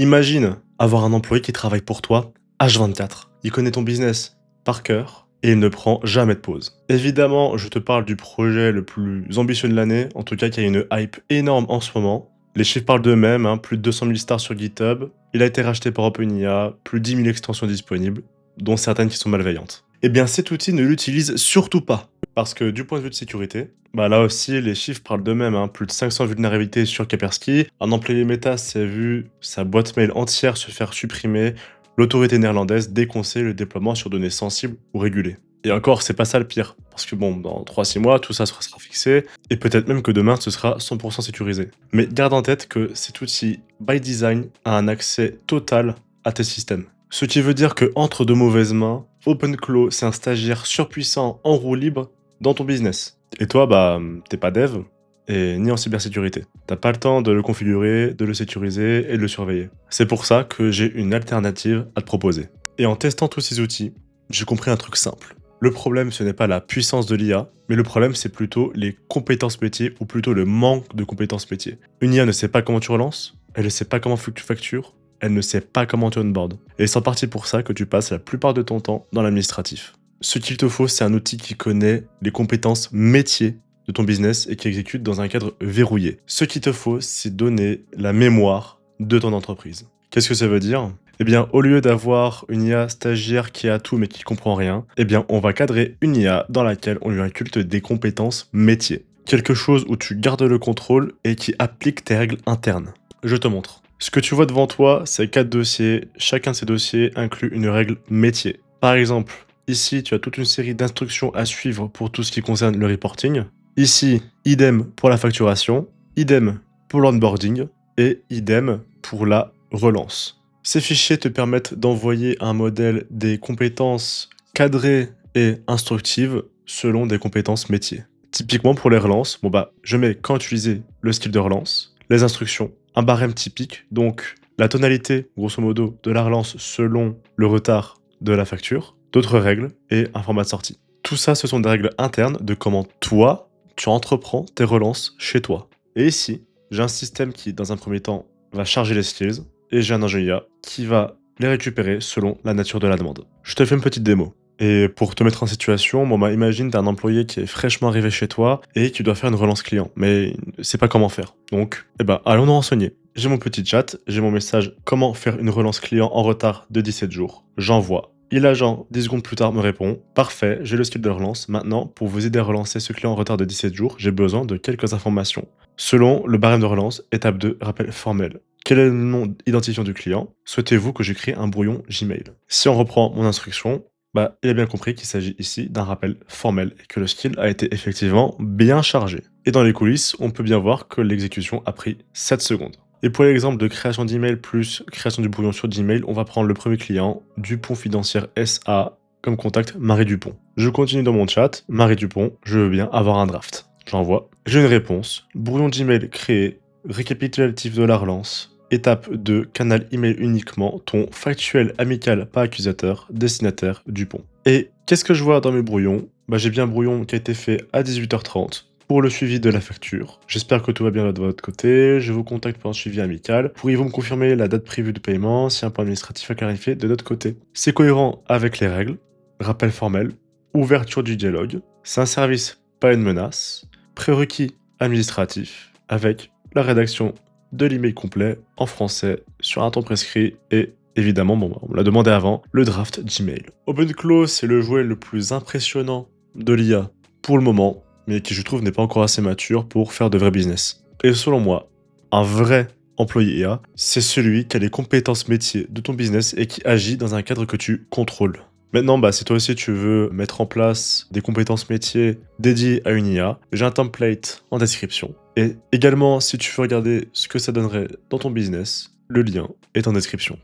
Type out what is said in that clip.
Imagine avoir un employé qui travaille pour toi H24. Il connaît ton business par cœur et il ne prend jamais de pause. Évidemment, je te parle du projet le plus ambitieux de l'année, en tout cas qui a une hype énorme en ce moment. Les chiffres parlent d'eux-mêmes, hein, plus de 200 000 stars sur GitHub. Il a été racheté par OpenIA, plus de 10 000 extensions disponibles, dont certaines qui sont malveillantes. Eh bien, cet outil ne l'utilise surtout pas. Parce que du point de vue de sécurité, bah là aussi, les chiffres parlent d'eux-mêmes, hein. Plus de 500 vulnérabilités sur Kaspersky. Un employé Meta s'est vu sa boîte mail entière se faire supprimer. L'autorité néerlandaise déconseille le déploiement sur données sensibles ou régulées. Et encore, c'est pas ça le pire. Parce que bon, dans 3-6 mois, tout ça sera fixé. Et peut-être même que demain, ce sera 100% sécurisé. Mais garde en tête que cet outil, by design, a un accès total à tes systèmes. Ce qui veut dire que entre de mauvaises mains, OpenClaw, c'est un stagiaire surpuissant en roue libre dans ton business. Et toi, bah, t'es pas dev et ni en cybersécurité. T'as pas le temps de le configurer, de le sécuriser et de le surveiller. C'est pour ça que j'ai une alternative à te proposer. Et en testant tous ces outils, j'ai compris un truc simple. Le problème, ce n'est pas la puissance de l'IA, mais le problème, c'est plutôt les compétences métiers ou plutôt le manque de compétences métiers. Une IA ne sait pas comment tu relances, elle ne sait pas comment tu factures, elle ne sait pas comment tu onboard. Et c'est en partie pour ça que tu passes la plupart de ton temps dans l'administratif. Ce qu'il te faut, c'est un outil qui connaît les compétences métiers de ton business et qui exécute dans un cadre verrouillé. Ce qu'il te faut, c'est donner la mémoire de ton entreprise. Qu'est-ce que ça veut dire? Eh bien, au lieu d'avoir une IA stagiaire qui a tout mais qui comprend rien, eh bien, on va cadrer une IA dans laquelle on lui inculte des compétences métiers. Quelque chose où tu gardes le contrôle et qui applique tes règles internes. Je te montre. Ce que tu vois devant toi, c'est 4 dossiers. Chacun de ces dossiers inclut une règle métier. Par exemple, ici, tu as toute une série d'instructions à suivre pour tout ce qui concerne le reporting. Ici, idem pour la facturation, idem pour l'onboarding et idem pour la relance. Ces fichiers te permettent d'envoyer un modèle des compétences cadrées et instructives selon des compétences métiers. Typiquement pour les relances, bon bah, je mets quand utiliser le skill de relance, les instructions, un barème typique, donc la tonalité, grosso modo, de la relance selon le retard de la facture, d'autres règles et un format de sortie. Tout ça, ce sont des règles internes de comment toi, tu entreprends tes relances chez toi. Et ici, j'ai un système qui, dans un premier temps, va charger les skills, et j'ai un ingénieur qui va les récupérer selon la nature de la demande. Je te fais une petite démo. Et pour te mettre en situation, bon bah imagine t'as un employé qui est fraîchement arrivé chez toi et qui doit faire une relance client, mais il ne sait pas comment faire. Donc, eh ben, allons nous renseigner. J'ai mon petit chat, j'ai mon message comment faire une relance client en retard de 17 jours. J'envoie. Et l'agent, 10 secondes plus tard, me répond « Parfait, j'ai le skill de relance. Maintenant, pour vous aider à relancer ce client en retard de 17 jours, j'ai besoin de quelques informations. Selon le barème de relance, étape 2, rappel formel. Quel est le nom identifiant du client? Souhaitez-vous que j'écris un brouillon Gmail ?» Si on reprend mon instruction, bah, il a bien compris qu'il s'agit ici d'un rappel formel et que le skill a été effectivement bien chargé. Et dans les coulisses, on peut bien voir que l'exécution a pris 7 secondes. Et pour l'exemple de création d'email plus création du brouillon sur Gmail, on va prendre le premier client, Dupont Financière SA, comme contact Marie Dupont. Je continue dans mon chat, Marie Dupont, je veux bien avoir un draft. J'envoie. J'ai une réponse, brouillon Gmail créé, récapitulatif de la relance, étape 2, canal email uniquement, ton factuel amical pas accusateur, destinataire Dupont. Et qu'est-ce que je vois dans mes brouillons? Bah, j'ai bien un brouillon qui a été fait à 18h30 pour le suivi de la facture. J'espère que tout va bien de votre côté. Je vous contacte pour un suivi amical. Pourriez-vous me confirmer la date prévue de paiement si un point administratif à clarifier de notre côté? C'est cohérent avec les règles. Rappel formel. Ouverture du dialogue. C'est un service, pas une menace. Prérequis administratif avec la rédaction de l'email complet en français sur un temps prescrit et évidemment, bon, on me l'a demandé avant, le draft Gmail. OpenClaw, c'est le jouet le plus impressionnant de l'IA pour le moment, mais qui je trouve n'est pas encore assez mature pour faire de vrais business. Et selon moi, un vrai employé IA, c'est celui qui a les compétences métiers de ton business et qui agit dans un cadre que tu contrôles. Maintenant, bah, si toi aussi tu veux mettre en place des compétences métiers dédiées à une IA, j'ai un template en description. Et également, si tu veux regarder ce que ça donnerait dans ton business, le lien est en description.